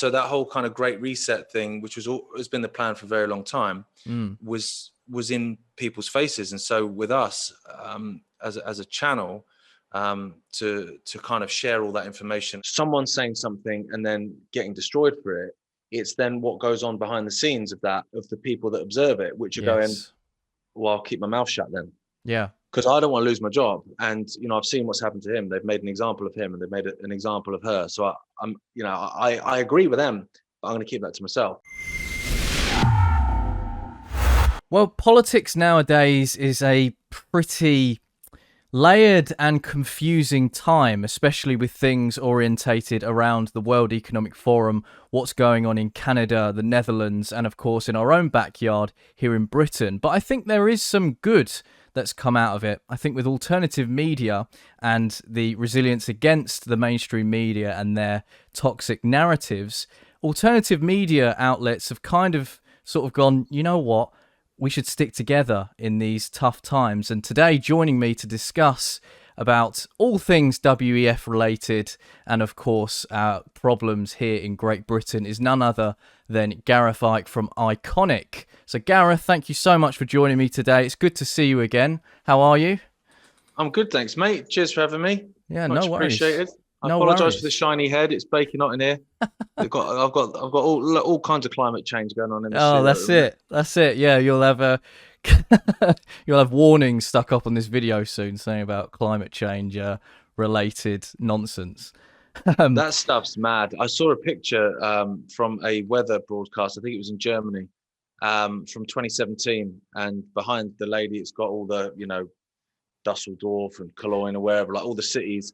So that whole kind of great reset thing, which has been the plan for a very long time, was in people's faces. And so with us, as a channel, to kind of share all that information, someone saying something and then getting destroyed for it, it's then what goes on behind the scenes of the people that observe it, which are going, well, I'll keep my mouth shut then. Yeah. Because I don't want to lose my job. And, I've seen what's happened to him. They've made an example of him and they've made an example of her. So I agree with them, but I'm going to keep that to myself. Well, politics nowadays is a pretty layered and confusing time, especially with things orientated around the World Economic Forum, what's going on in Canada, the Netherlands, and of course in our own backyard here in Britain. But I think there is some good that's come out of it. I think with alternative media and the resilience against the mainstream media and their toxic narratives, alternative media outlets have kind of sort of gone, you know what? We should stick together in these tough times. And today, joining me to discuss about all things WEF related and, of course, our problems here in Great Britain is none other than Gareth Icke from Ickonic. So, Gareth, thank you so much for joining me today. It's good to see you again. How are you? I'm good, thanks, mate. Cheers for having me. Yeah, much no worries. Appreciated. I no apologise worries. for the shiny head. It's baking hot in here. I've got all kinds of climate change going on in the Oh, that's it. Yeah, you'll have you'll have warnings stuck up on this video soon saying about climate change related nonsense. That stuff's mad. I saw a picture from a weather broadcast. I think it was in Germany, from 2017, and behind the lady, it's got all the Dusseldorf and Cologne or wherever, like all the cities.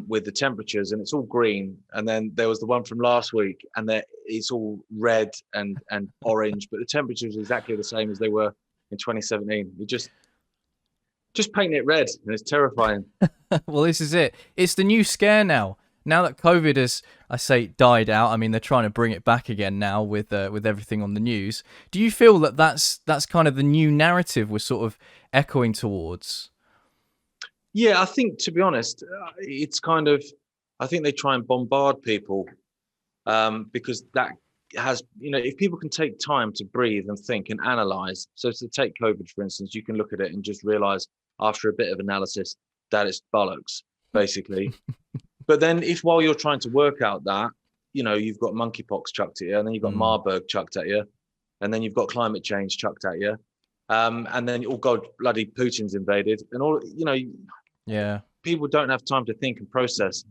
With the temperatures, and it's all green. And then there was the one from last week, and it's all red and orange, but the temperatures are exactly the same as they were in 2017. You just paint it red, and it's terrifying. Well, this is it. It's the new scare now. Now that COVID has, I say, died out. I mean, they're trying to bring it back again now with everything on the news. Do you feel that that's kind of the new narrative we're sort of echoing towards? Yeah, I think, to be honest, it's kind of, I think they try and bombard people because that has, if people can take time to breathe and think and analyze. So to take COVID, for instance, you can look at it and just realize after a bit of analysis that it's bollocks, basically. But then if while you're trying to work out that, you've got monkeypox chucked at you, and then you've got Marburg chucked at you, and then you've got climate change chucked at you. And then, oh God, bloody Putin's invaded, and all, Yeah. People don't have time to think and process,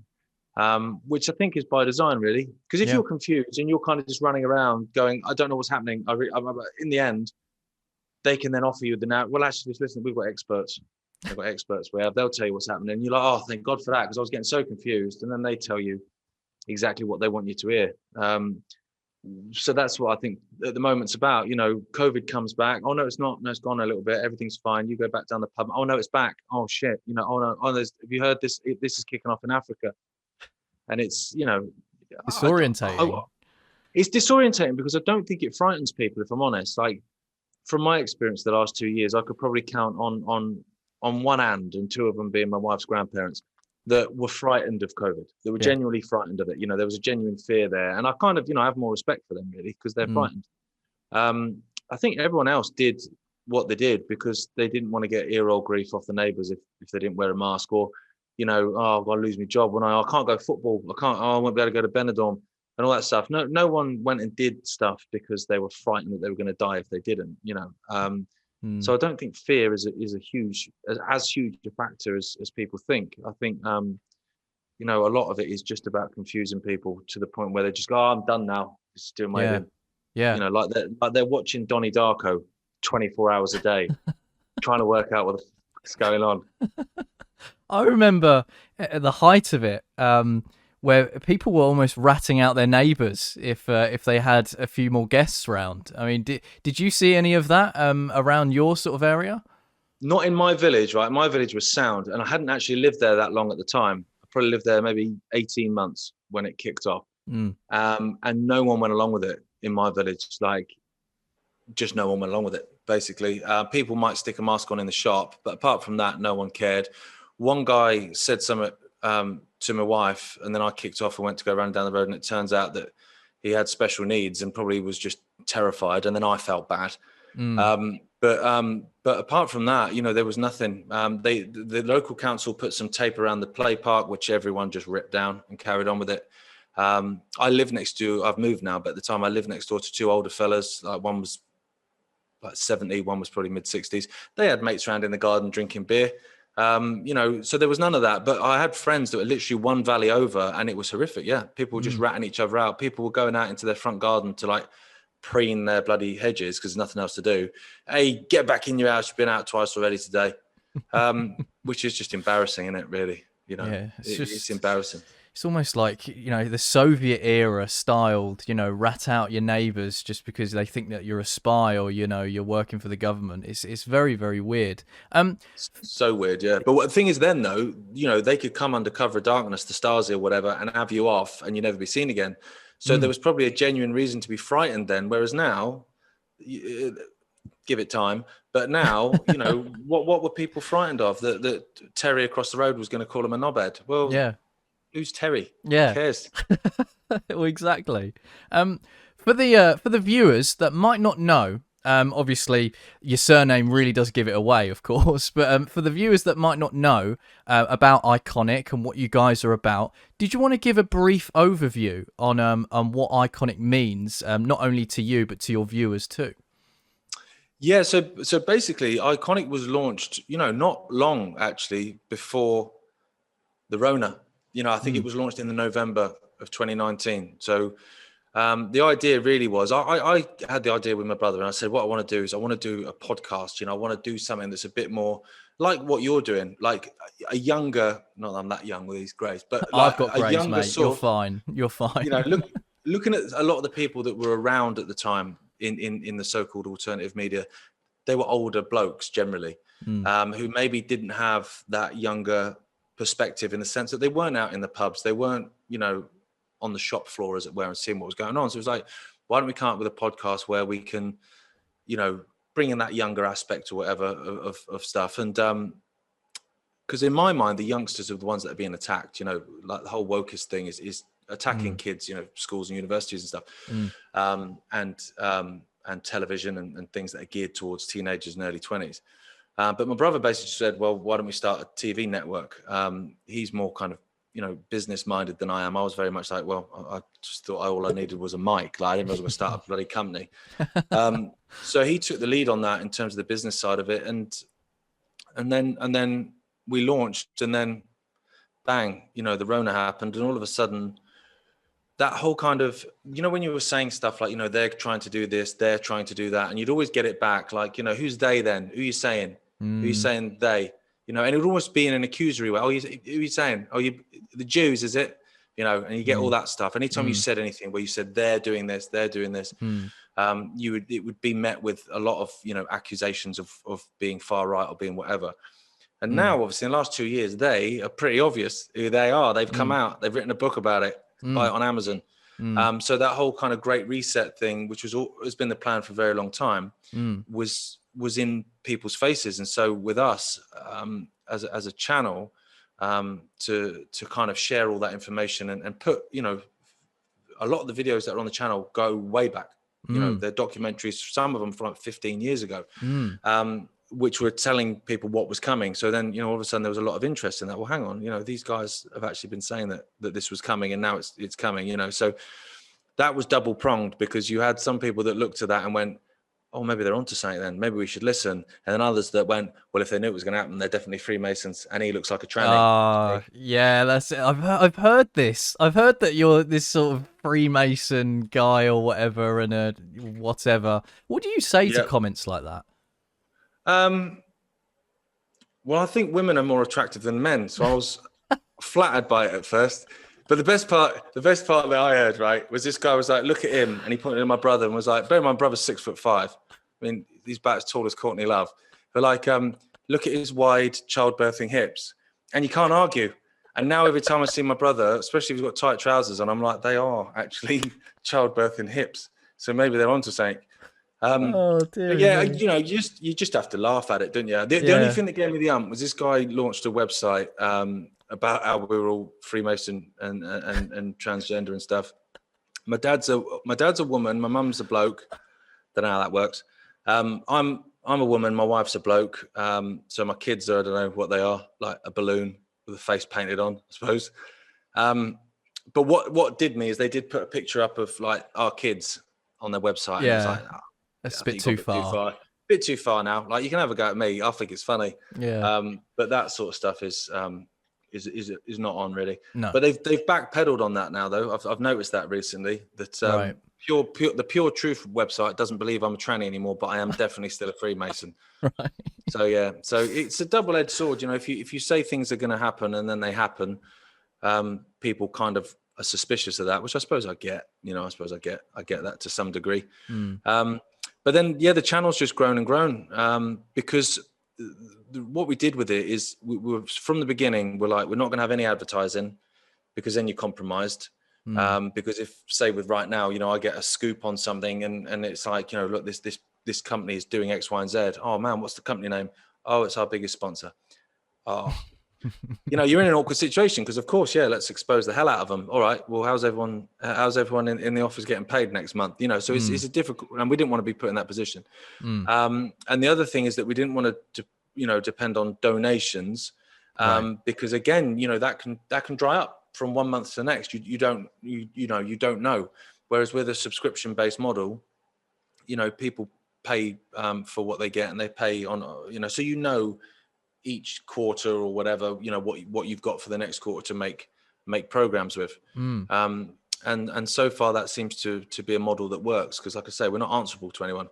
which I think is by design, really. Because if you're confused and you're kind of just running around going, I don't know what's happening, in the end, they can then offer you well, actually, listen, we've got experts. They've got experts they'll tell you what's happening. And you're like, oh, thank God for that, because I was getting so confused. And then they tell you exactly what they want you to hear. So that's what I think at the moment's about. COVID comes back. Oh no, it's not. No, it's gone a little bit. Everything's fine. You go back down the pub. Oh no, it's back. Oh shit. Oh no. Oh, have you heard this? This is kicking off in Africa, and it's disorientating. It's disorientating because I don't think it frightens people. If I'm honest, like from my experience, the last 2 years, I could probably count on one hand, and two of them being my wife's grandparents, that were frightened of COVID, that were genuinely frightened of it. There was a genuine fear there. And I kind of, I have more respect for them, really, because they're frightened. I think everyone else did what they did because they didn't want to get ear-roll grief off the neighbours if they didn't wear a mask, or, oh, I'll lose my job when I can't go football. I won't be able to go to Benidorm and all that stuff. No one went and did stuff because they were frightened that they were going to die if they didn't, So I don't think fear is a huge a factor as people think. I think a lot of it is just about confusing people to the point where they just go, oh, I'm done now. Just doing my own. Yeah. Like they're watching Donnie Darko 24 hours a day, trying to work out what the fuck's going on. I remember at the height of it, where people were almost ratting out their neighbours if they had a few more guests around. I mean, did you see any of that around your sort of area? Not in my village, right? My village was sound, and I hadn't actually lived there that long at the time. I probably lived there maybe 18 months when it kicked off. And no one went along with it in my village. Like, just no one went along with it, basically. People might stick a mask on in the shop, but apart from that, no one cared. One guy said something to my wife, and then I kicked off and went to go run down the road, and it turns out that he had special needs and probably was just terrified. And then I felt bad. Mm. But apart from that, there was nothing. The local council put some tape around the play park, which everyone just ripped down and carried on with it. I live next to, I've moved now, but at the time I lived next door to two older fellas. Like one was like 70, one was probably mid-60s. They had mates around in the garden drinking beer. So there was none of that. But I had friends that were literally one valley over, and it was horrific. Yeah, people were just ratting each other out. People were going out into their front garden to like preen their bloody hedges because there's nothing else to do. Hey, get back in your house. You've been out twice already today. Which is just embarrassing, isn't it, really? Yeah, it's embarrassing. It's almost like, the Soviet era styled, rat out your neighbors just because they think that you're a spy or, you're working for the government. It's very, very weird. So weird, yeah. But the thing is then, though, they could come under cover of darkness, the Stasi or whatever, and have you off and you never be seen again. So there was probably a genuine reason to be frightened then, whereas now, give it time. But now, what were people frightened of? That Terry across the road was going to call him a knobhead. Well, yeah. Who's Terry? Yeah. Who cares? Well, exactly. For the viewers that might not know, obviously your surname really does give it away, of course. But for the viewers that might not know about Ickonic and what you guys are about, did you want to give a brief overview on what Ickonic means, not only to you but to your viewers too? Yeah. So basically, Ickonic was launched, not long actually before the Rona. I think it was launched in the November of 2019. So the idea really was, I had the idea with my brother and I said, what I want to do is I want to do a podcast. I want to do something that's a bit more like what you're doing, like a younger, not that I'm that young with these greys, but like I've got a greys, younger mate. sort You're fine. You're fine. Looking at a lot of the people that were around at the time in the so-called alternative media, they were older blokes generally, who maybe didn't have that younger perspective in the sense that they weren't out in the pubs, they weren't on the shop floor as it were and seeing what was going on. So it was like, why don't we come up with a podcast where we can bring in that younger aspect or whatever of stuff. And because in my mind the youngsters are the ones that are being attacked, like the whole wokeist thing is attacking kids, schools and universities and stuff, and television and things that are geared towards teenagers and early 20s. But my brother basically said, well, why don't we start a TV network? He's more kind of, business minded than I am. I was very much like, well, I just thought all I needed was a mic. Like I didn't know I was going to start a bloody company. So he took the lead on that in terms of the business side of it. And then we launched, and then bang, the Rona happened. And all of a sudden that whole kind of, when you were saying stuff like, they're trying to do this, they're trying to do that. And you'd always get it back. Like, who's they then? Who are you saying? Who are you saying they? And it would almost be in an accusory way. Oh, who are you saying? Oh, the Jews, is it? And you get all that stuff. Anytime you said anything where you said they're doing this, it would be met with a lot of, accusations of being far right or being whatever. And now, obviously, in the last 2 years, they are pretty obvious who they are. They've come out. They've written a book about it. Buy it on Amazon. So that whole kind of great reset thing, which has been the plan for a very long time, was in people's faces. And so with us, as a channel, to kind of share all that information and put, a lot of the videos that are on the channel go way back. They're documentaries, some of them from like 15 years ago, which were telling people what was coming. So then, all of a sudden there was a lot of interest in that. Well, hang on, these guys have actually been saying that this was coming, and now it's coming, so that was double pronged, because you had some people that looked at that and went, oh, maybe they're onto something then, maybe we should listen. And then others that went, well, if they knew it was going to happen, they're definitely Freemasons, and he looks like a tranny. Yeah, that's it. I've heard this. I've heard that you're this sort of Freemason guy or whatever, and whatever. What do you say to comments like that? Well, I think women are more attractive than men, so I was flattered by it at first. But the best part that I heard, right, was this guy was like, look at him, and he pointed at my brother and was like, bear in mind, my brother's 6'5". I mean, he's about as tall as Courtney Love. But like, look at his wide childbirthing hips, and you can't argue. And now every time I see my brother, especially if he's got tight trousers on, I'm like, they are actually childbirthing hips. So maybe they're onto something. Oh dear. Yeah, you just have to laugh at it, don't you? The only thing that gave me the was this guy launched a website about how we were all Freemason and transgender and stuff. My dad's a woman. My mum's a bloke. Don't know how that works. I'm a woman. My wife's a bloke. So my kids are, I don't know what they are, like a balloon with a face painted on, I suppose. But what did me is they did put a picture up of like our kids on their website, and it was like, that's a bit too far. Bit too far now. Like, you can have a go at me. I think it's funny. Yeah. But that sort of stuff is not on really. No. But they've backpedaled on that now, though. I've noticed that recently. That Right. the Pure Truth website doesn't believe I'm a tranny anymore, but I am definitely still a Freemason. Right. So yeah. So it's a double-edged sword. You know, if you say things are going to happen and then they happen, people kind of are suspicious of that, which I suppose I get. You know, I get that to some degree. But then, yeah, the channel's just grown and grown, because what we did with it is we were, from the beginning, we're like, we're not going to have any advertising, because then you're compromised. Because if, say, with right now, you know, I get a scoop on something and it's like, you know, look, this company is doing X, Y, and Z. Oh man, what's the company name? Oh, it's our biggest sponsor. Oh, you know, you're in an awkward situation, because of course, yeah, let's expose the hell out of them. All right, well, how's everyone in the office getting paid next month? You know, so it's a difficult, and we didn't want to be put in that position. And the other thing is that we didn't want to you know, depend on donations, because again, you know, that can dry up from one month to the next. You don't know. Whereas with a subscription based model, you know, people pay for what they get, and they pay on, you know, so you know, each quarter or whatever, you know, what you've got for the next quarter to make programs with. And so far that seems to be a model that works, because like I say, we're not answerable to anyone.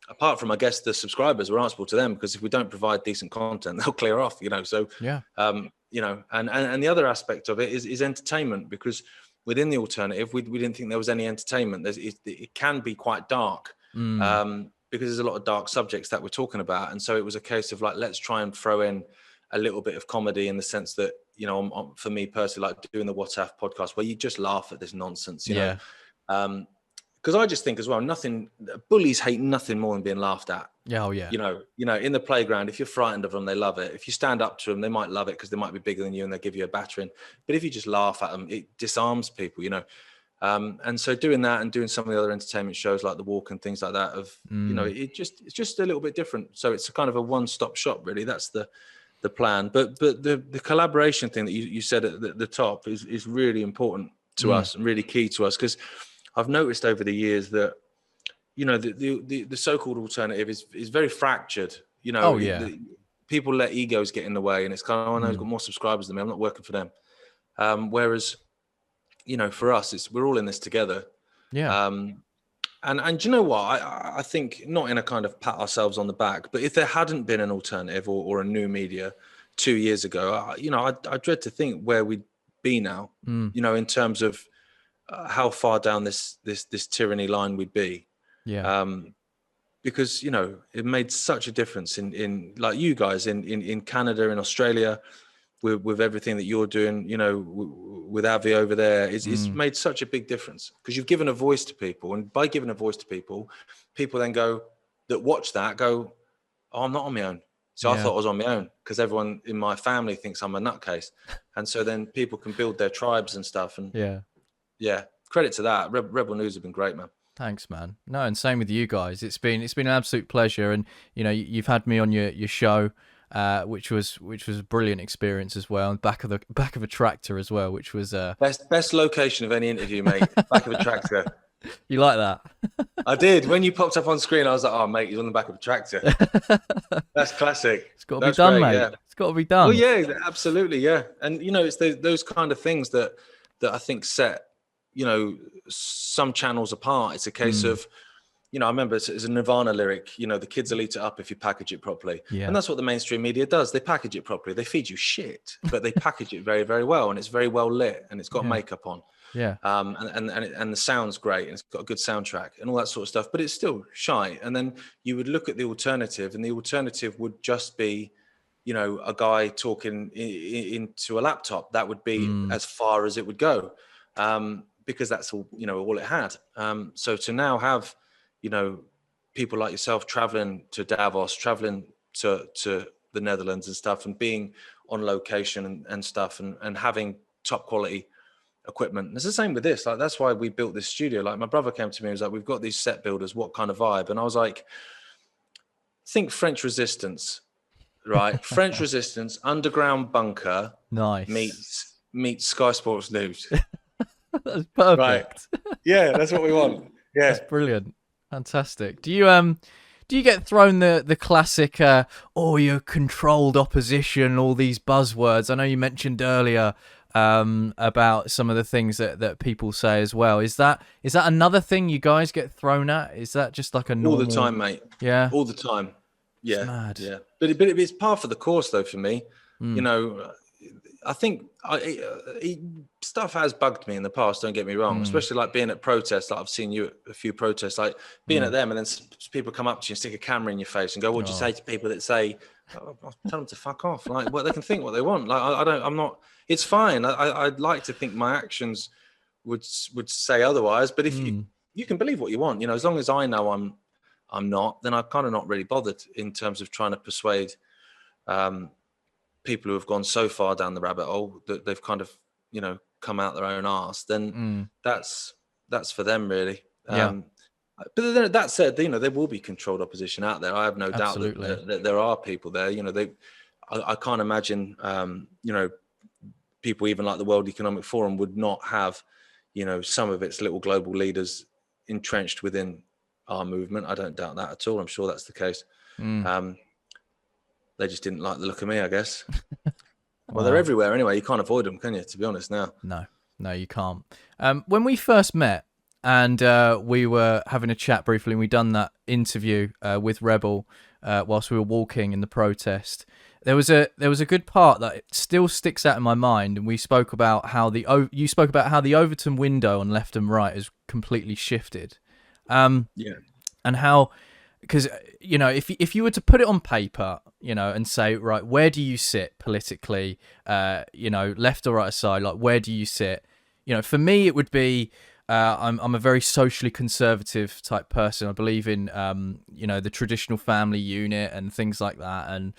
Apart from, I guess, the subscribers, we're answerable to them, because if we don't provide decent content, they'll clear off, you know. So yeah, you know, and the other aspect of it is entertainment, because within the alternative, we didn't think there was any entertainment. It can be quite dark, because there's a lot of dark subjects that we're talking about. And so it was a case of like, let's try and throw in a little bit of comedy, in the sense that, you know, for me personally, like doing the WhatsApp podcast, where you just laugh at this nonsense, you know. Because I just think as well, bullies hate nothing more than being laughed at. Oh yeah. You know, in the playground, if you're frightened of them, they love it. If you stand up to them, they might love it, because they might be bigger than you and they'll give you a battering. But if you just laugh at them, it disarms people, you know. And so doing that, and doing some of the other entertainment shows like The Walk and things like that, you know, it's just a little bit different. So it's a kind of a one-stop shop, really. That's the plan. But the collaboration thing that you said at the top is really important to us, and really key to us, because I've noticed over the years that, you know, the so-called alternative is very fractured. You know, people let egos get in the way, and it's kind of, oh no, he's got more subscribers than me, I'm not working for them. Whereas, you know, for us, we're all in this together. Yeah. And do you know what? I think, not in a kind of pat ourselves on the back, but if there hadn't been an alternative or a new media 2 years ago, you know, I dread to think where we'd be now. You know, in terms of how far down this tyranny line we'd be. Yeah. Because, you know, it made such a difference in like you guys in Canada, in Australia, with everything that you're doing, you know, with Avi over there, it's made such a big difference, because you've given a voice to people. And by giving a voice to people then go, oh, I'm not on my own. So I thought I was on my own, because everyone in my family thinks I'm a nutcase. And so then people can build their tribes and stuff. And yeah, credit to that. Rebel News have been great, man. Thanks, man. No, and same with you guys. It's been an absolute pleasure. And, you know, you've had me on your show, which was a brilliant experience as well. And back of a tractor as well, which was best location of any interview, mate. Back of a tractor. You like that? I did. When you popped up on screen, I was like, oh mate, he's on the back of a tractor. That's classic. It's got to be done, great, mate. Yeah. It's got to be done. Well, yeah, absolutely, yeah. And you know, it's those kind of things that I think set, you know, some channels apart. It's a case of, you know, I remember it's a Nirvana lyric, you know, the kids will eat it up if you package it properly. Yeah. And that's what the mainstream media does. They package it properly. They feed you shit, but they package it very, very well. And it's very well lit, and it's got makeup on. Yeah. And the sound's great, and it's got a good soundtrack and all that sort of stuff, but it's still shy. And then you would look at the alternative, and the alternative would just be, you know, a guy talking into a laptop. That would be as far as it would go. Because that's all, you know, all it had. So to now have, you know, people like yourself traveling to Davos, traveling to the Netherlands and stuff, and being on location and stuff, and having top quality equipment. And it's the same with this. Like, that's why we built this studio. Like, my brother came to me and was like, we've got these set builders, what kind of vibe? And I was like, think French Resistance, right? French Resistance, underground bunker, Nice. meets Sky Sports News. That's perfect. Right. Yeah, that's what we want. Yeah. That's brilliant. Fantastic. Do you get thrown the classic you're controlled opposition, all these buzzwords? I know you mentioned earlier about some of the things that people say as well. Is that another thing you guys get thrown at? Is that just like a normal... All the time, mate. Yeah. All the time. Yeah. It's mad. Yeah. But it's par for the course though for me. You know, I think stuff has bugged me in the past, don't get me wrong, especially like being at protests. Like, I've seen you at a few protests, like being at them, and then people come up to you and stick a camera in your face and go, what do you say to people that say, I'll tell them to fuck off? Like, well, they can think what they want. Like, I'm not, it's fine. I'd like to think my actions would say otherwise, but if you can believe what you want, you know, as long as I know I'm not, then I'm kind of not really bothered in terms of trying to persuade people who have gone so far down the rabbit hole that they've kind of, you know, come out their own arse. Then that's for them, really. But then, that said, you know, there will be controlled opposition out there. I have no doubt that there are people there. You know, I can't imagine, you know, people even like the World Economic Forum would not have, you know, some of its little global leaders entrenched within our movement. I don't doubt that at all. I'm sure that's the case. They just didn't like the look of me, I guess. Well, they're everywhere anyway. You can't avoid them, can you, to be honest now? No, you can't. When we first met and we were having a chat briefly, and we'd done that interview with Rebel whilst we were walking in the protest, there was a good part that still sticks out in my mind, and we spoke about how you spoke about how the Overton window on left and right has completely shifted. And how, because, you know, if you were to put it on paper, you know, and say, right, where do you sit politically, you know, left or right side, like, where do you sit? You know, for me, it would be, I'm a very socially conservative type person. I believe in, you know, the traditional family unit and things like that. And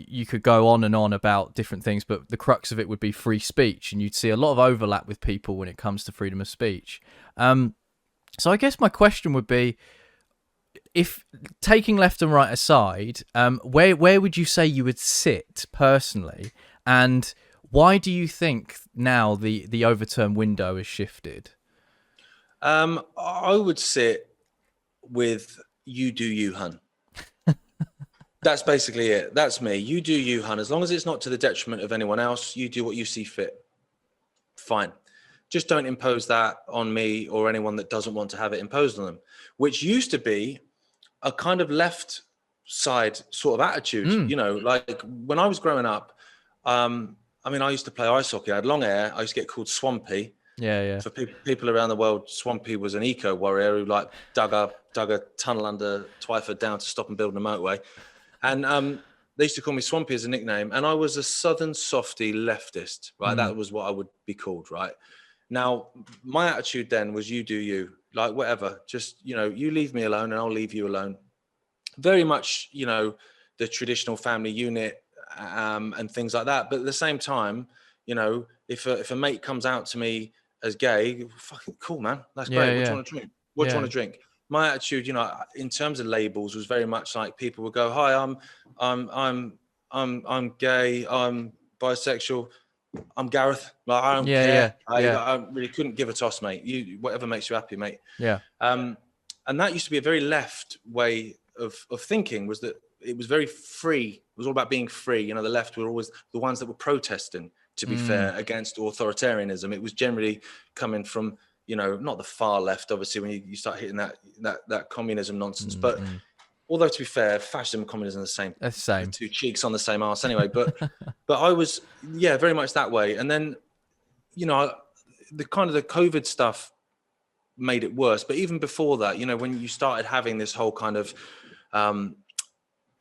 you could go on and on about different things, but the crux of it would be free speech. And you'd see a lot of overlap with people when it comes to freedom of speech. So I guess my question would be, if taking left and right aside, where would you say you would sit personally, and why do you think now the Overton window has shifted? I would sit with you do you, hun. That's basically it. That's me. You do you, hun. As long as it's not to the detriment of anyone else, you do what you see fit. Fine. Just don't impose that on me or anyone that doesn't want to have it imposed on them, which used to be a kind of left side sort of attitude. You know, like when I was growing up, I mean, I used to play ice hockey. I had long hair. I used to get called Swampy. Yeah. For people around the world, Swampy was an eco warrior who like dug a tunnel under Twyford down to stop and build a motorway. And they used to call me Swampy as a nickname. And I was a southern softy leftist, right? That was what I would be called, right? Now, my attitude then was you do you, like whatever, just, you know, you leave me alone and I'll leave you alone. Very much, you know, the traditional family unit and things like that. But at the same time, you know, if a mate comes out to me as gay, fucking cool, man. That's great. What do you want to drink? What do you want to drink? My attitude, you know, in terms of labels, was very much like people would go, "Hi, I'm gay. I'm bisexual. I'm Gareth. Like, I don't care. I really couldn't give a toss, mate. You, whatever makes you happy, mate." And that used to be a very left way of thinking, was that it was very free. It was all about being free. You know, the left were always the ones that were protesting, to be fair, against authoritarianism. It was generally coming from, you know, not the far left, obviously, when you start hitting that communism nonsense. But although, to be fair, fascism and communism are the same. That's the same. The two cheeks on the same arse anyway. But I was, very much that way. And then, you know, the kind of the COVID stuff made it worse. But even before that, you know, when you started having this whole kind of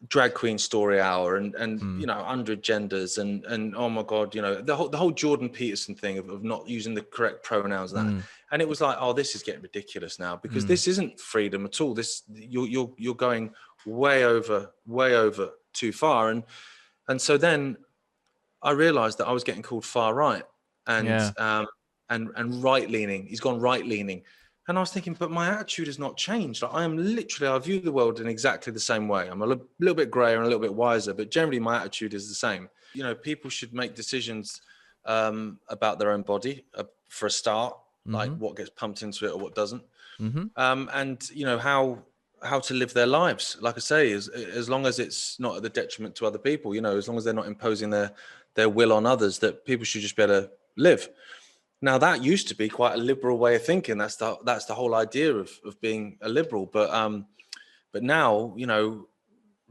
drag queen story hour and you know, 100 genders and oh my god, you know, the whole Jordan Peterson thing of not using the correct pronouns and that. And it was like, oh, this is getting ridiculous now, because this isn't freedom at all. This you're going way over too far. And so then I realized that I was getting called far right. And and right leaning. He's gone right leaning. And I was thinking, but my attitude has not changed. Like, I view the world in exactly the same way. I'm a little bit grayer and a little bit wiser, but generally my attitude is the same. You know, people should make decisions about their own body for a start, like what gets pumped into it or what doesn't. And, you know, how to live their lives. Like I say, as long as it's not at the detriment to other people, you know, as long as they're not imposing their will on others, that people should just be able to live. Now, that used to be quite a liberal way of thinking. That's the whole idea of being a liberal. But now, you know,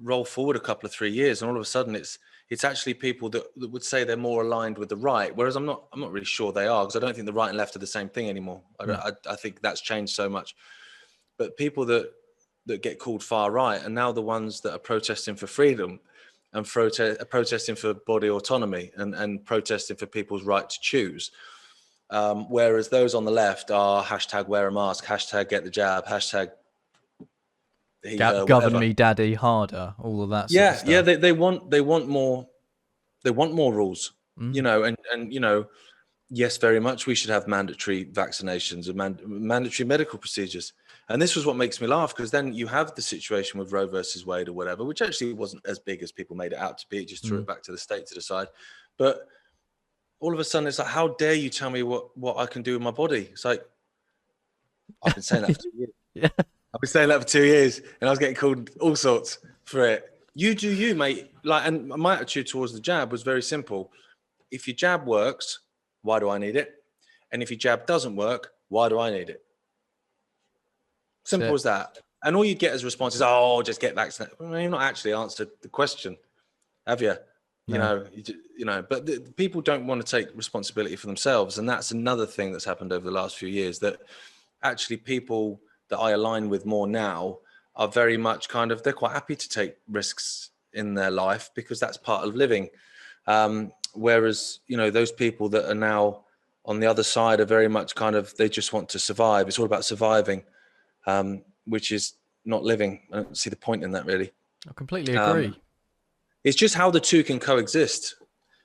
roll forward a couple of 3 years, and all of a sudden, it's actually people that would say they're more aligned with the right. Whereas I'm not really sure they are, because I don't think the right and left are the same thing anymore. I think that's changed so much. But people that get called far right are now the ones that are protesting for freedom and protesting for body autonomy and protesting for people's right to choose. Whereas those on the left are hashtag wear a mask, hashtag get the jab, hashtag govern me daddy harder, all of that sort of stuff. Yeah, they want more rules, you know, and you know, yes, very much we should have mandatory vaccinations and mandatory medical procedures. And this was what makes me laugh, because then you have the situation with Roe versus Wade or whatever, which actually wasn't as big as people made it out to be. It just threw it back to the state to decide. But all of a sudden, it's like, how dare you tell me what I can do with my body? It's like, I've been saying that for 2 years. Yeah. I've been saying that for 2 years, and I was getting called all sorts for it. You do you, mate. Like, and my attitude towards the jab was very simple. If your jab works, why do I need it? And if your jab doesn't work, why do I need it? Simple as that. And all you get as response is, oh, just get vaccinated. Well, you've not actually answered the question, have you? You know, but people don't want to take responsibility for themselves. And that's another thing that's happened over the last few years, that actually people that I align with more now are very much kind of, they're quite happy to take risks in their life because that's part of living. Whereas, you know, those people that are now on the other side are very much kind of, they just want to survive. It's all about surviving, which is not living. I don't see the point in that, really. I completely agree. It's just how the two can coexist,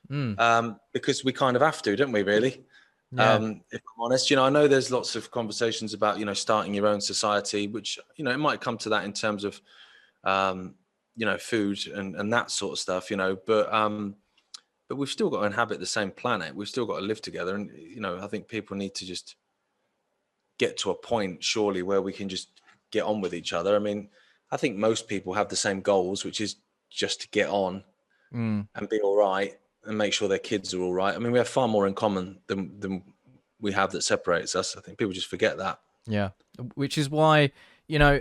because we kind of have to, don't we, really? Yeah. If I'm honest, you know, I know there's lots of conversations about, you know, starting your own society, which, you know, it might come to that in terms of, you know, food and that sort of stuff, you know, but we've still got to inhabit the same planet. We've still got to live together. And, you know, I think people need to just get to a point, surely, where we can just get on with each other. I mean, I think most people have the same goals, which is just to get on and be all right and make sure their kids are all right. I mean, we have far more in common than we have that separates us. I think people just forget that. Yeah, which is why, you know,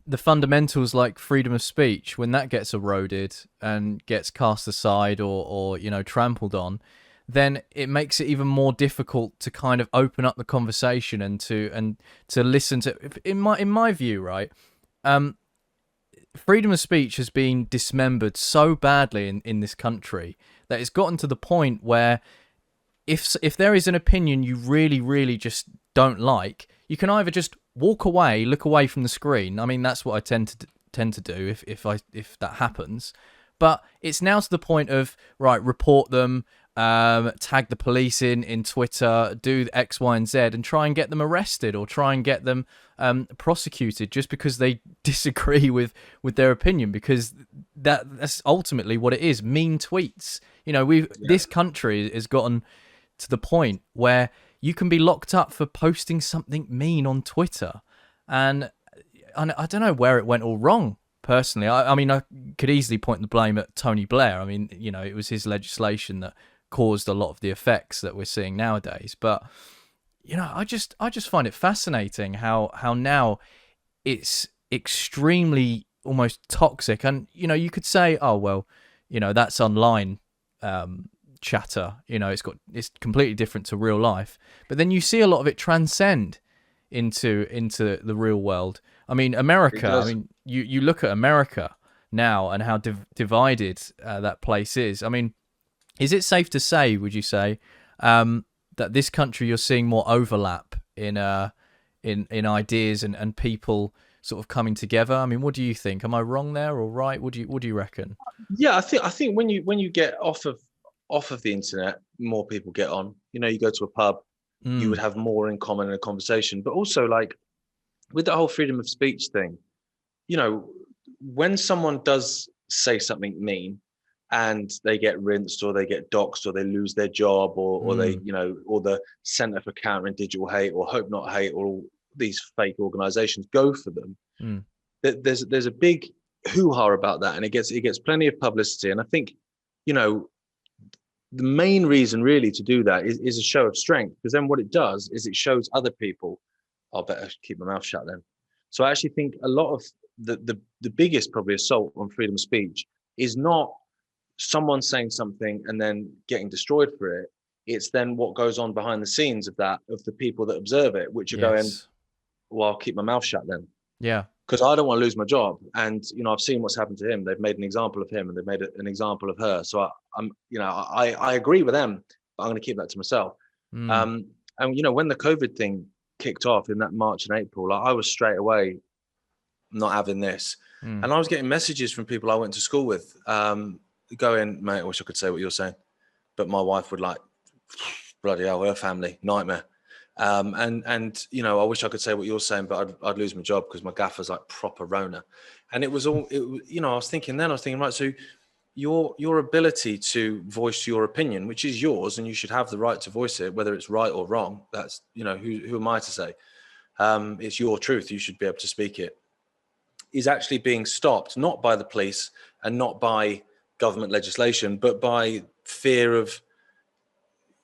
the fundamentals like freedom of speech, when that gets eroded and gets cast aside or you know, trampled on, then it makes it even more difficult to kind of open up the conversation and to listen to. In my view, right, freedom of speech has been dismembered so badly in this country that it's gotten to the point where if there is an opinion you really, really just don't like, you can either just walk away, look away from the screen. I mean, that's what I tend to do if that happens. But it's now to the point of, right, report them, tag the police in Twitter, do X, Y, and Z, and try and get them arrested or try and get them prosecuted just because they disagree with their opinion, because that's ultimately what it is. Mean tweets. You know, this country has gotten to the point where you can be locked up for posting something mean on Twitter, and I don't know where it went all wrong. Personally, I mean, I could easily point the blame at Tony Blair. I mean, you know, it was his legislation that caused a lot of the effects that we're seeing nowadays. But, you know, I just find it fascinating how now it's extremely almost toxic. And, you know, you could say, oh, well, you know, that's online chatter. You know, it's completely different to real life. But then you see a lot of it transcend into the real world. I mean, America, I mean, you look at America now and how divided that place is. I mean, is it safe to say, would you say, that this country you're seeing more overlap in ideas and people sort of coming together? I mean, what do you think? Am I wrong there or right? What do you reckon? Yeah, I think when you get off of the internet, more people get on. You know, you go to a pub, you would have more in common in a conversation. But also, like, with the whole freedom of speech thing, you know, when someone does say something mean and they get rinsed or they get doxxed or they lose their job or they, you know, or the Center for Countering Digital Hate or Hope Not Hate or all these fake organizations go for them, there's a big hoo-ha about that, and it gets plenty of publicity. And I think, you know, the main reason really to do that is a show of strength, because then what it does is it shows other people, I'll better keep my mouth shut then. So I actually think a lot of the biggest probably assault on freedom of speech is not someone saying something and then getting destroyed for it. It's then what goes on behind the scenes of that, of the people that observe it, which are going, well, I'll keep my mouth shut then. Yeah. Because I don't want to lose my job. And, you know, I've seen what's happened to him. They've made an example of him and they've made an example of her. So I'm, you know, I agree with them, but I'm going to keep that to myself. And, you know, when the COVID thing kicked off in that March and April, like, I was straight away not having this. And I was getting messages from people I went to school with, going, mate, I wish I could say what you're saying. But my wife would, like, bloody hell, her family, nightmare. And you know, I wish I could say what you're saying, but I'd lose my job because my gaffer's like proper Rona. And it was all, you know, I was thinking, right, so your ability to voice your opinion, which is yours, and you should have the right to voice it, whether it's right or wrong. That's, you know, who am I to say? It's your truth. You should be able to speak it. Is actually being stopped, not by the police and not by government legislation, but by fear of,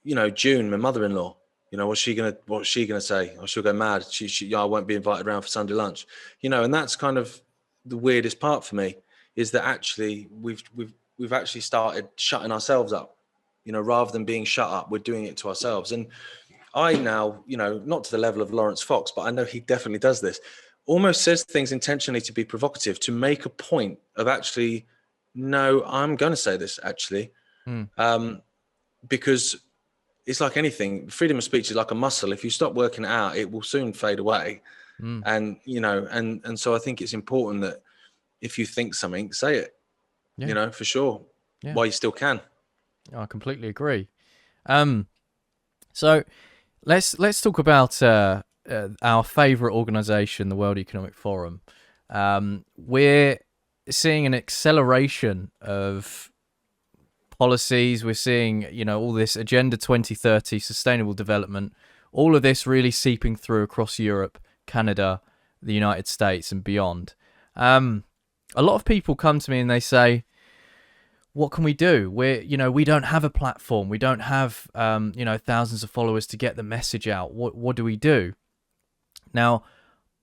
you know, June, my mother-in-law. You know, what's she gonna say? Or she'll go mad. I won't be invited around for Sunday lunch. You know, and that's kind of the weirdest part for me, is that actually we've actually started shutting ourselves up. You know, rather than being shut up, we're doing it to ourselves. And I now, you know, not to the level of Lawrence Fox, but I know he definitely does this, almost says things intentionally to be provocative, to make a point of actually, no, I'm going to say this actually, because it's like anything. Freedom of speech is like a muscle. If you stop working it out, it will soon fade away. And, you know, and so I think it's important that if you think something, say it, you know, for sure, while you still can. I completely agree. So let's talk about our favorite organization, the World Economic Forum. We're seeing an acceleration of policies. We're seeing, you know, all this Agenda 2030, sustainable development, all of this really seeping through across Europe, Canada, the United States, and beyond. A lot of people come to me and they say, what can we do? We don't have a platform. We don't have, thousands of followers to get the message out. What do we do? Now,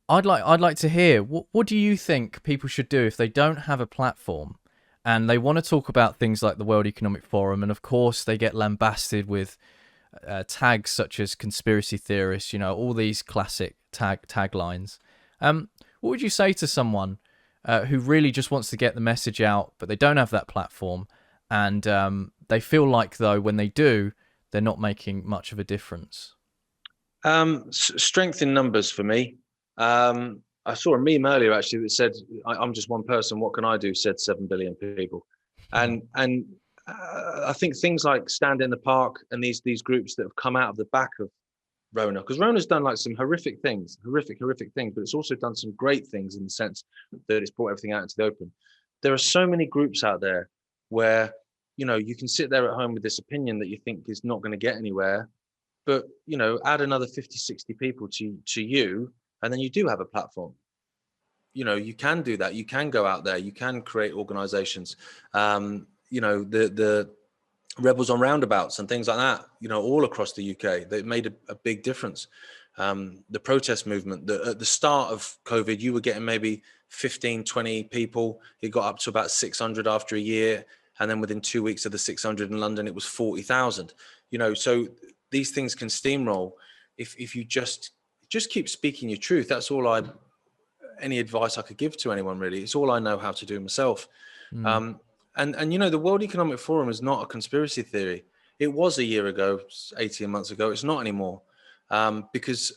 I'd like to hear, what do you think people should do if they don't have a platform and they want to talk about things like the World Economic Forum? And of course, they get lambasted with tags such as conspiracy theorists, you know, all these classic taglines. What would you say to someone who really just wants to get the message out, but they don't have that platform, and they feel like, though, when they do, they're not making much of a difference? Strength in numbers for me. I saw a meme earlier actually that said, "I'm just one person. What can I do?" Said 7 billion people, and I think things like Stand in the Park and these groups that have come out of the back of Rona, because Rona's done like some horrific things, but it's also done some great things in the sense that it's brought everything out into the open. There are so many groups out there where, you know, you can sit there at home with this opinion that you think is not going to get anywhere, but, you know, add another 50, 60 people to you, and then you do have a platform. You know, you can do that. You can go out there. You can create organizations. You know, the Rebels on Roundabouts and things like that, you know, all across the UK, they made a big difference. The protest movement, at the start of COVID, you were getting maybe 15, 20 people. It got up to about 600 after a year. And then within 2 weeks of the 600 in London, it was 40,000, you know, so these things can steamroll if you just keep speaking your truth. That's all any advice I could give to anyone, really. It's all I know how to do myself. And you know, the World Economic Forum is not a conspiracy theory. It was a year ago, 18 months ago. It's not anymore, because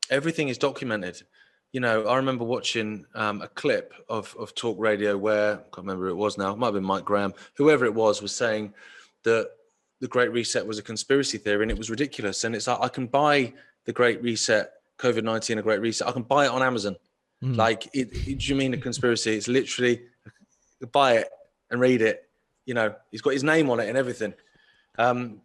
everything is documented. You know, I remember watching a clip of talk radio where, I can't remember who it was now, it might have been Mike Graham, whoever it was saying that the Great Reset was a conspiracy theory and it was ridiculous. And it's like, I can buy the Great Reset, COVID-19, a Great Reset. I can buy it on Amazon. Like, do you mean a conspiracy? It's literally buy it and read it. You know, he's got his name on it and everything. And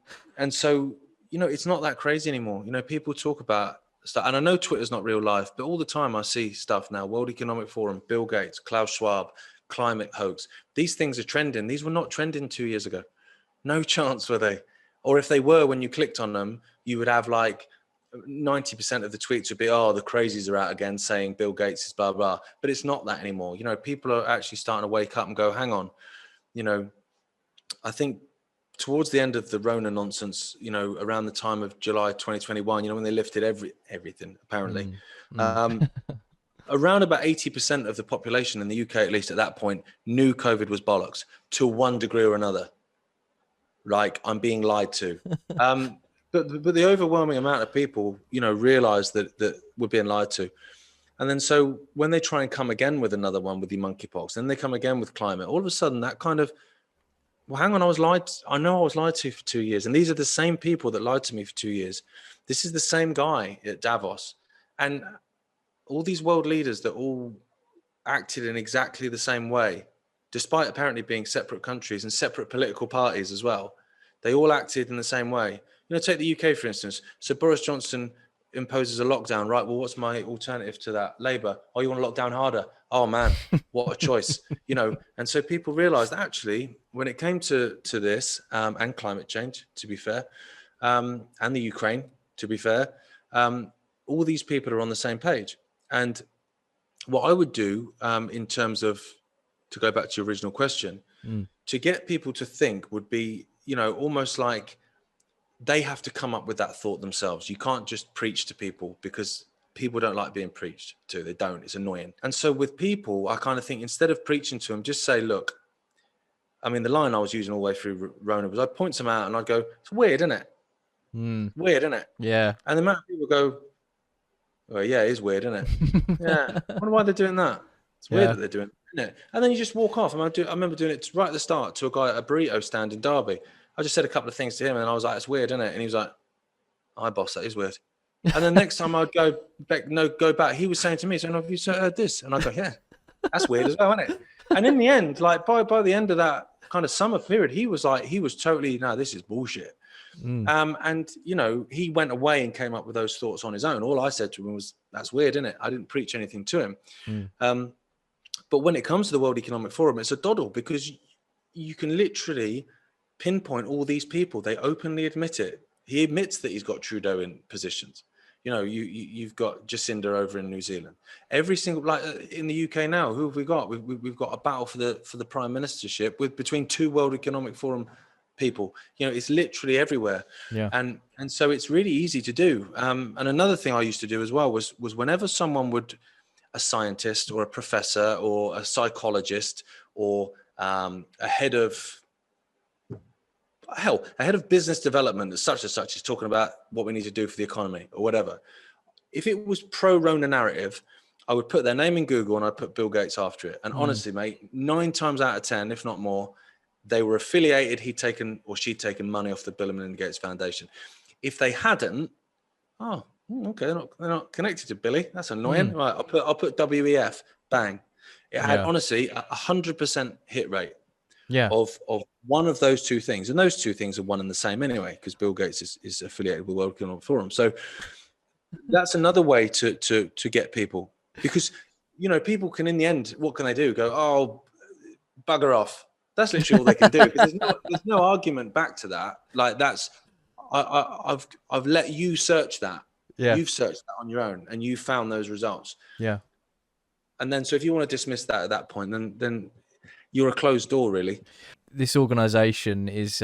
so, you know, it's not that crazy anymore. You know, people talk about stuff, and I know Twitter's not real life, but all the time I see stuff now, World Economic Forum, Bill Gates, Klaus Schwab, climate hoax. These things are trending. These were not trending 2 years ago. No chance were they. Or if they were, when you clicked on them, you would have like 90% of the tweets would be, oh, the crazies are out again saying Bill Gates is blah, blah. But it's not that anymore. You know, people are actually starting to wake up and go, hang on. You know, I think towards the end of the Rona nonsense, you know, around the time of July 2021, you know, when they lifted everything, apparently, around about 80% of the population in the UK, at least at that point, knew COVID was bollocks to one degree or another. Like, I'm being lied to. But the overwhelming amount of people, you know, realize that we're being lied to. And then so when they try and come again with another one with the monkeypox, then they come again with climate, all of a sudden that kind of, well, hang on, I know I was lied to for 2 years. And these are the same people that lied to me for 2 years. This is the same guy at Davos. And all these world leaders that all acted in exactly the same way, despite apparently being separate countries and separate political parties as well, they all acted in the same way. You know, take the UK, for instance. So Boris Johnson imposes a lockdown, right? Well, what's my alternative to that? Labour. Oh, you want to lock down harder? Oh, man, what a choice. You know, and so people realised actually when it came to this and climate change, to be fair, and the Ukraine, to be fair, all these people are on the same page. And what I would do in terms of, to go back to your original question, to get people to think would be, you know, almost like they have to come up with that thought themselves. You can't just preach to people because people don't like being preached to. They don't. It's annoying. And so with people, I kind of think instead of preaching to them, just say, look, I mean, the line I was using all the way through Rona was I'd point some out and I'd go, it's weird, isn't it? Weird, isn't it? Yeah. And the amount of people go, well, yeah, it is weird, isn't it? Yeah. I wonder why they're doing that. It's weird that they're doing it, isn't it? And then you just walk off. And I remember doing it right at the start to a guy at a burrito stand in Derby. I just said a couple of things to him and I was like, it's weird, isn't it? And he was like, hi, boss, that is weird. And then next time I'd go back, he was saying to me, so have you heard this? And I go, yeah, that's weird as well, isn't it? And in the end, like by the end of that kind of summer period, he was totally, no, this is bullshit. And, you know, he went away and came up with those thoughts on his own. All I said to him was, that's weird, isn't it? I didn't preach anything to him. But when it comes to the World Economic Forum, it's a doddle because you can literally pinpoint all these people. They openly admit it. He admits that he's got Trudeau in positions. You know, you've got Jacinda over in New Zealand. Every single, like in the UK now, who have we got? We've got a battle for the prime ministership between two World Economic Forum people. You know, it's literally everywhere. Yeah. And so it's really easy to do. And another thing I used to do as well was whenever someone would, a scientist or a professor or a psychologist or a head of business development as such is talking about what we need to do for the economy or whatever. If it was pro-Rona narrative, I would put their name in Google and I'd put Bill Gates after it. And honestly, mate, 9 times out of 10, if not more, they were affiliated. She'd taken money off the Bill and Melinda Gates Foundation. If they hadn't, okay, they're not connected to Billy. That's annoying. Right, I'll put WEF. Bang. It had honestly 100% hit rate. Yeah. Of one of those two things, and those two things are one and the same anyway, because Bill Gates is affiliated with the World Economic Forum. So that's another way to get people, because you know people can in the end, what can they do? Go, oh, bugger off. That's literally all they can do. Because there's no argument back to that. Like that's I've let you search that. Yeah. You've searched that on your own, and you found those results. Yeah. And then so if you want to dismiss that at that point, then you're a closed door, really. This organization is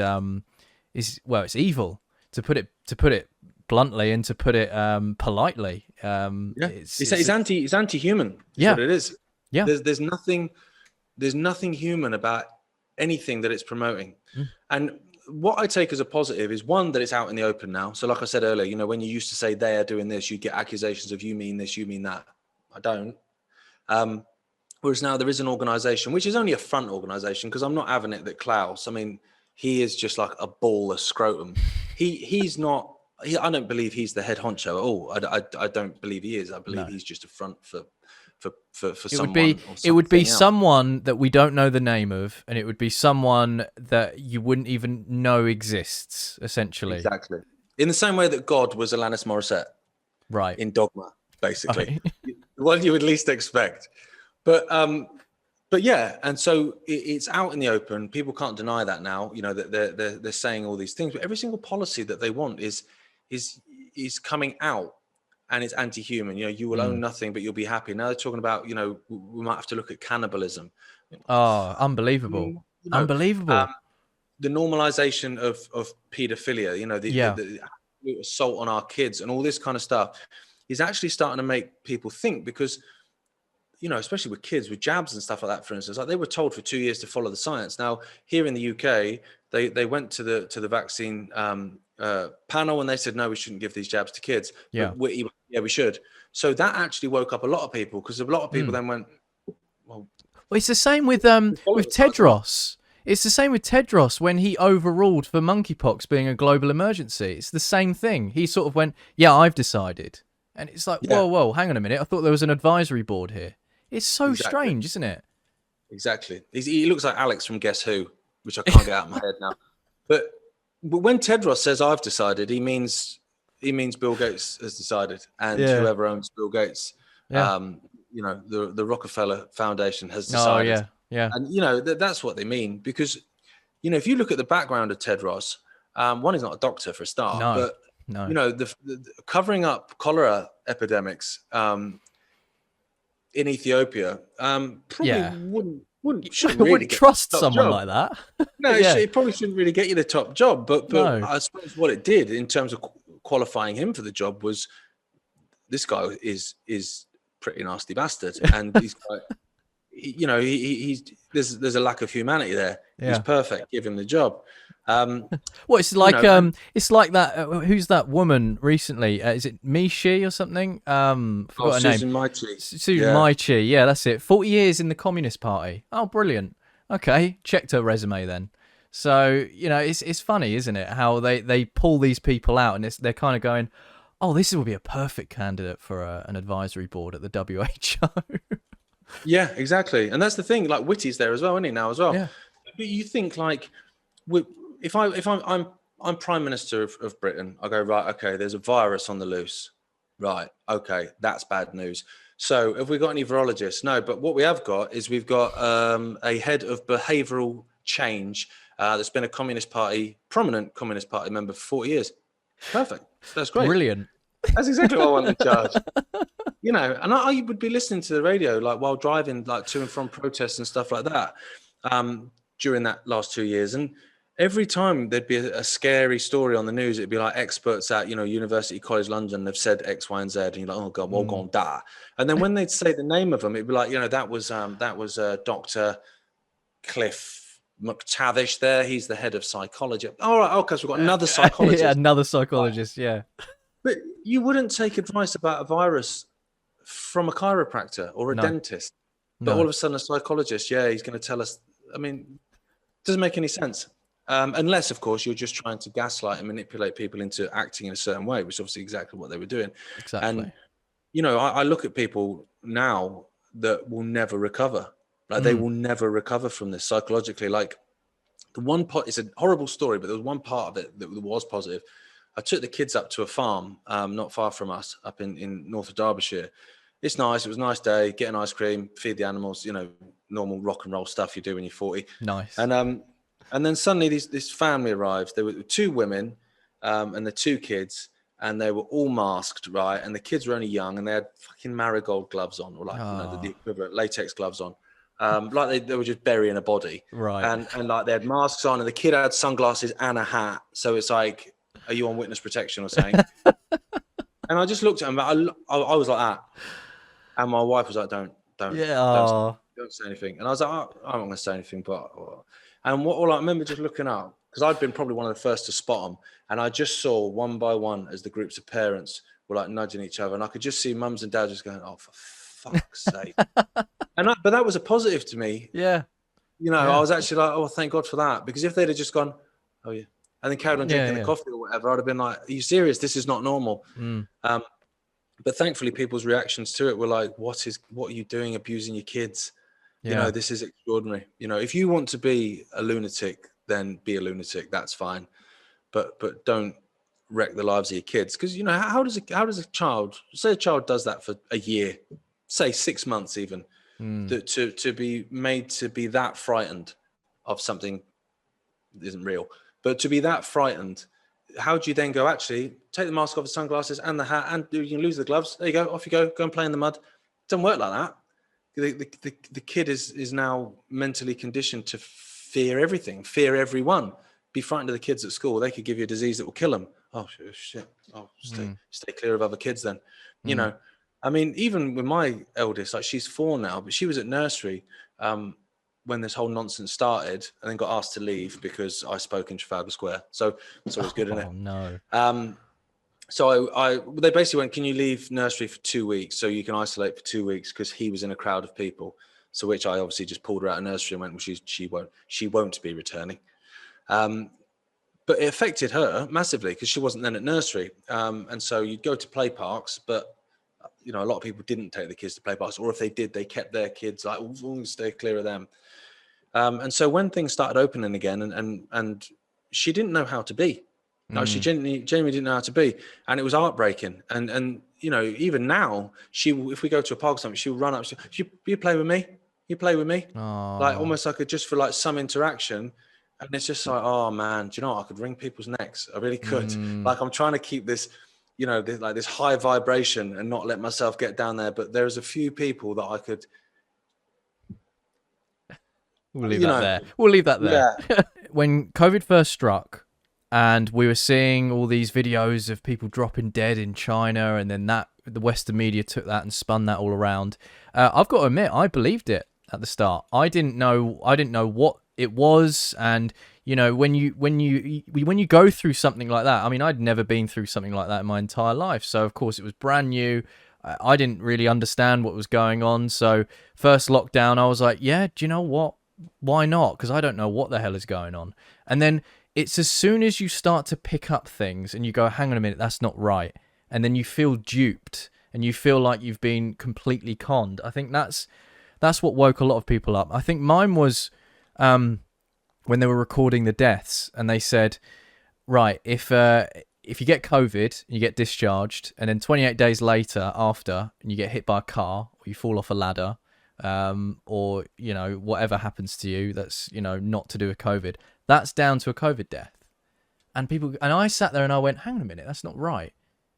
it's evil, to put it bluntly, and to put it politely. It's anti-human. Yeah, what it is. Yeah, there's nothing human about anything that it's promoting. And what I take as a positive is one, that it's out in the open now. So like I said earlier, you know, when you used to say they are doing this, you get accusations of you mean this, you mean that. I don't. Whereas now there is an organization, which is only a front organization, because I'm not having it that Klaus, I mean, he is just like a ball of scrotum. He's not. I don't believe he's the head honcho at all. I don't believe he is. I believe he's just a front for someone. It would be else. someone that we don't know the name of, and it would be someone that you wouldn't even know exists, essentially. Exactly. In the same way that God was Alanis Morissette, right? In Dogma, basically, right. What you would least expect. But yeah, and so it's out in the open. People can't deny that now. You know that they're saying all these things, but every single policy that they want is coming out, and it's anti-human. You know, you will own nothing, but you'll be happy. Now they're talking about, you know, we might have to look at cannibalism. Oh, unbelievable! You know, unbelievable. The normalization of pedophilia. You know, the assault on our kids and all this kind of stuff is actually starting to make people think, because, you know, especially with kids with jabs and stuff like that, for instance, like they were told for 2 years to follow the science. Now here in the UK, they went to the vaccine panel, and they said, no, we shouldn't give these jabs to kids. Yeah. We should. So that actually woke up a lot of people, because a lot of people then went, well, it's the same with Tedros. It's the same with Tedros when he overruled for monkeypox being a global emergency. It's the same thing. He sort of went, yeah, I've decided. And it's like, whoa, hang on a minute. I thought there was an advisory board here. It's so strange, isn't it? Exactly. He looks like Alex from Guess Who, which I can't get out of my head now. But when Tedros says I've decided, he means Bill Gates has decided, and whoever owns Bill Gates, you know, the Rockefeller Foundation has decided. Oh, yeah. And, you know, that's what they mean, because, you know, if you look at the background of Tedros, one, he's not a doctor for a start, but, you know, the covering up cholera epidemics in Ethiopia probably wouldn't trust someone like that. No, it probably shouldn't really get you the top job, but I suppose what it did in terms of qualifying him for the job was, this guy is pretty nasty bastard, and he's quite, you know, there's a lack of humanity there. He's perfect. Give him the job. Well, it's like, you know, it's like that. Who's that woman recently? Is it Mishi or something? Forgot her Susan name. Maichi. Susan Maichi. Yeah, that's it. 40 years in the Communist Party. Oh, brilliant. Okay, checked her resume then. So, you know, it's funny, isn't it? How they pull these people out, and they're kind of going, oh, this will be a perfect candidate for an advisory board at the WHO. Yeah, exactly. And that's the thing. Like, Whitty's there as well, isn't he, now as well? Yeah. But you think, like, if I'm Prime Minister of Britain, I go, right, okay, there's a virus on the loose. Right, okay, that's bad news. So have we got any virologists? No, but what we have got is we've got a head of behavioural change that's been a prominent Communist Party member for 40 years. Perfect. That's great. Brilliant. That's exactly what I want in charge. You know, and I would be listening to the radio, like, while driving, like, to and from protests and stuff like that, during that last 2 years. And every time there'd be a scary story on the news, it'd be like, experts at, you know, University College London have said X, Y, and Z, and you're like, oh God, we're all gonna die. And then when they'd say the name of them, it'd be like, you know, that was Dr. Cliff McTavish there. He's the head of psychology. All right, okay, so we've got another psychologist. Another psychologist, yeah. But you wouldn't take advice about a virus from a chiropractor or a dentist. But all of a sudden, a psychologist, he's going to tell us. I mean, it doesn't make any sense. Unless, of course, you're just trying to gaslight and manipulate people into acting in a certain way, which is obviously exactly what they were doing. Exactly. And, you know, I look at people now that will never recover. Like, they will never recover from this psychologically. Like, the one part, it's a horrible story, but there was one part of it that was positive. I took the kids up to a farm not far from us, up in north of Derbyshire. It's nice. It was a nice day. Get an ice cream, feed the animals, you know, normal rock and roll stuff you do when you're 40. Nice. And then suddenly this family arrived. There were 2 women and the 2 kids, and they were all masked, right? And the kids were only young, and they had fucking marigold gloves on, or like, you know, the equivalent latex gloves on. Like they were just burying a body. Right. And like, they had masks on, and the kid had sunglasses and a hat. So it's like, are you on witness protection or something? And I just looked at him. I was like that. And my wife was like, don't say anything. And I was like, I'm not going to say anything. And I remember just looking up, because I'd been probably one of the first to spot them. And I just saw one by one as the groups of parents were like nudging each other. And I could just see mums and dads just going, oh, for fuck's sake. But that was a positive to me. Yeah. You know, I was actually like, oh, thank God for that. Because if they'd have just gone, oh yeah, and then carried on Yeah, drinking the yeah. coffee or whatever, I'd have been like, are you serious? This is not normal. But thankfully, people's reactions to it were like, what are you doing, abusing your kids? You know, Yeah. this is extraordinary. You know, if you want to be a lunatic, then be a lunatic. That's fine. But don't wreck the lives of your kids. Because, you know, how does a child, say a child does that for a year, say 6 months even, to be made to be that frightened of something that isn't real, but to be that frightened, how do you then go, actually, take the mask off, the sunglasses and the hat, and you can lose the gloves. There you go. Off you go and play in the mud. It doesn't work like that. The kid is now mentally conditioned to fear everything, fear everyone, be frightened of the kids at school. They could give you a disease that will kill them. Oh shit. Oh, stay clear of other kids then. You know, I mean, even with my eldest, like she's 4 now, but she was at nursery when this whole nonsense started, and then got asked to leave because I spoke in Trafalgar Square. So it's always good, isn't it? Oh no. So they basically went, can you leave nursery for 2 weeks so you can isolate for 2 weeks, because he was in a crowd of people. So which I obviously just pulled her out of nursery and went, well, she won't be returning. But it affected her massively because she wasn't then at nursery. And so you'd go to play parks, but you know, a lot of people didn't take the kids to play parks, or if they did, they kept their kids like, oh, stay clear of them. And so when things started opening again, and she didn't know how to be. No, she genuinely didn't know how to be, and it was heartbreaking. And you know, even now, if we go to a park or something, she'll run up. You play with me? You play with me? Like almost like just for like some interaction. And it's just like, oh man, do you know what? I could wring people's necks. I really could. Like I'm trying to keep this, you know, this high vibration and not let myself get down there. But there's a few people that I could. We'll leave that there. We'll leave that there. Yeah. When COVID first struck, and we were seeing all these videos of people dropping dead in China, and then the Western media took that and spun that all around. I've got to admit, I believed it at the start. I didn't know what it was, and you know, when you go through something like that. I mean, I'd never been through something like that in my entire life, so of course it was brand new. I didn't really understand what was going on. So first lockdown, I was like, yeah, do you know what? Why not? Because I don't know what the hell is going on. And then it's as soon as you start to pick up things and you go, hang on a minute, that's not right. And then you feel duped and you feel like you've been completely conned. I think that's what woke a lot of people up. I think mine was when they were recording the deaths and they said, right, if you get COVID, you get discharged, and then 28 days later after, and you get hit by a car or you fall off a ladder, or, you know, whatever happens to you that's, you know, not to do with COVID, that's down to a COVID death. And I sat there and I went, hang on a minute, that's not right.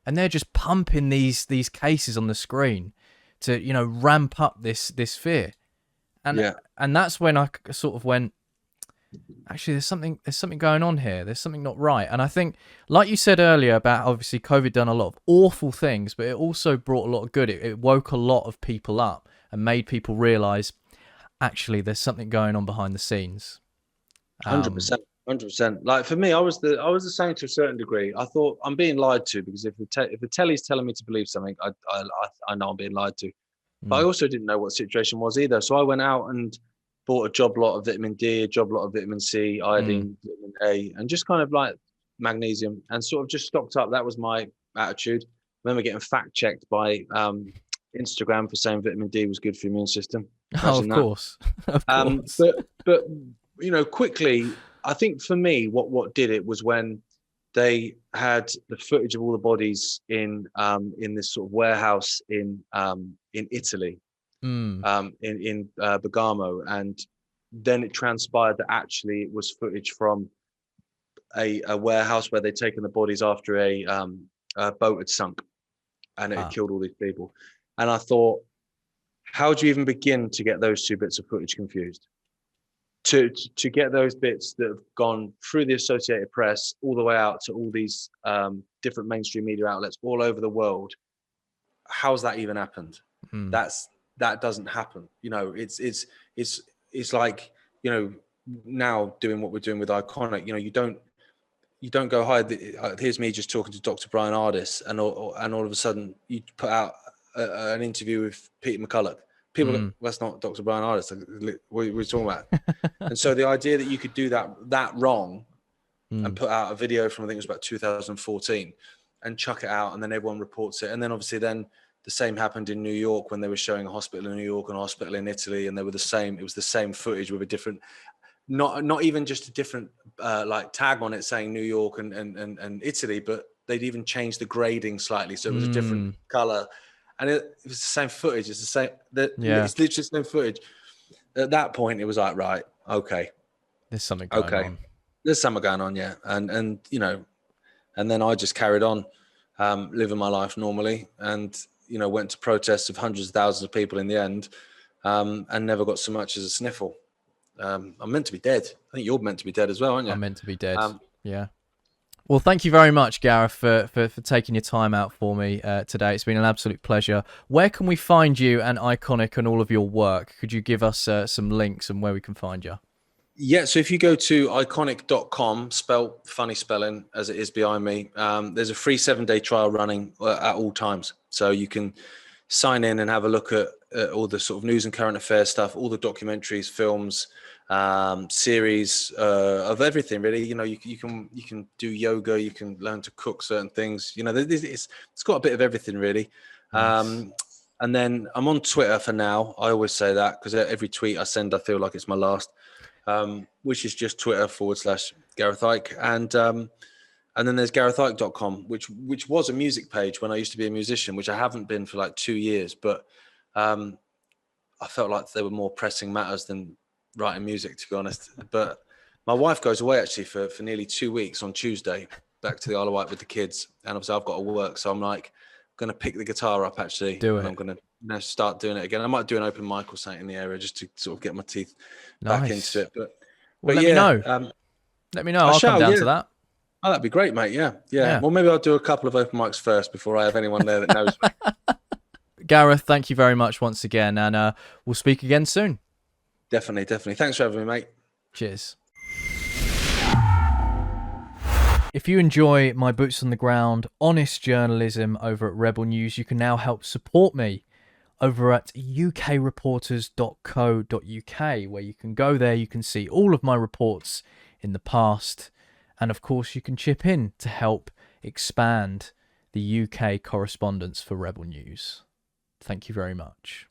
And they're just pumping these cases on the screen to, you know, ramp up this fear. And that's when I sort of went, actually, there's something going on here. There's something not right. And I think, like you said earlier about obviously COVID done a lot of awful things, but it also brought a lot of good. It woke a lot of people up and made people realize, actually, there's something going on behind the scenes. 100%. Like for me, I was the same to a certain degree. I thought I'm being lied to, because if the telly's telling me to believe something, I know I'm being lied to. But I also didn't know what the situation was either. So I went out and bought a job lot of vitamin D, a job lot of vitamin C, iodine, vitamin A, and just kind of like magnesium, and sort of just stocked up. That was my attitude. I remember getting fact checked by Instagram for saying vitamin D was good for the immune system. Imagine of course. Of course. But you know, quickly, I think for me, what did it was when they had the footage of all the bodies in this sort of warehouse in Italy, in Bergamo, and then it transpired that actually it was footage from a warehouse where they'd taken the bodies after a boat had sunk, and it had killed all these people. And I thought, how do you even begin to get those two bits of footage confused? To get those bits that have gone through the Associated Press all the way out to all these different mainstream media outlets all over the world, how's that even happened? That doesn't happen. You know, it's like, you know, now doing what we're doing with Ickonic, you know, you don't go, hi, here's me just talking to Dr. Brian Ardis, and all of a sudden you put out an interview with Peter McCulloch. People go, well, that's not Dr. Brian Ardis. What are we talking about? And so the idea that you could do that wrong and put out a video from, I think it was about 2014, and chuck it out, and then everyone reports it. And then obviously then the same happened in New York when they were showing a hospital in New York and a hospital in Italy, and they were the same. It was the same footage with a different, not even just a different like tag on it saying New York and Italy, but they'd even changed the grading slightly, so it was a different color, and it was the same footage. It's the same. It's literally the same footage. At that point, it was like, right, okay, there's something going on. There's something going on, yeah. And you know, and then I just carried on living my life normally, and you know, went to protests of hundreds of thousands of people in the end, and never got so much as a sniffle. I'm meant to be dead. I think you're meant to be dead as well, aren't you? I'm meant to be dead. Yeah. Well, thank you very much, Gareth, for taking your time out for me today. It's been an absolute pleasure. Where can we find you and Ickonic and all of your work? Could you give us some links and where we can find you? Yeah, so if you go to ickonic.com, spell funny spelling as it is behind me, there's a free 7-day trial running at all times. So you can sign in and have a look at all the sort of news and current affairs stuff, all the documentaries, films, series of everything really. You know, you can do yoga, you can learn to cook certain things. You know, it's got a bit of everything really. Nice. And then I'm on Twitter for now. I always say that because every tweet I send, I feel like it's my last. Which is just Twitter/Gareth Icke. And then there's GarethIcke.com, which was a music page when I used to be a musician, which I haven't been for like 2 years. But I felt like there were more pressing matters than writing music, to be honest. But my wife goes away actually for nearly 2 weeks on Tuesday, back to the Isle of Wight with the kids. And obviously I've got to work. So I'm like, going to pick the guitar up actually. I'm going to start doing it again. I might do an open mic or something in the area just to sort of get my teeth back into it. But let me know. Let me know. I'll come down to that. Oh, that'd be great, mate. Yeah. Well, maybe I'll do a couple of open mics first before I have anyone there that knows me. Gareth, thank you very much once again, and we'll speak again soon. Definitely. Thanks for having me, mate. Cheers. If you enjoy my boots on the ground, honest journalism over at Rebel News, you can now help support me over at ukreporters.co.uk, where you can go there, you can see all of my reports in the past, and of course you can chip in to help expand the UK correspondence for Rebel News. Thank you very much.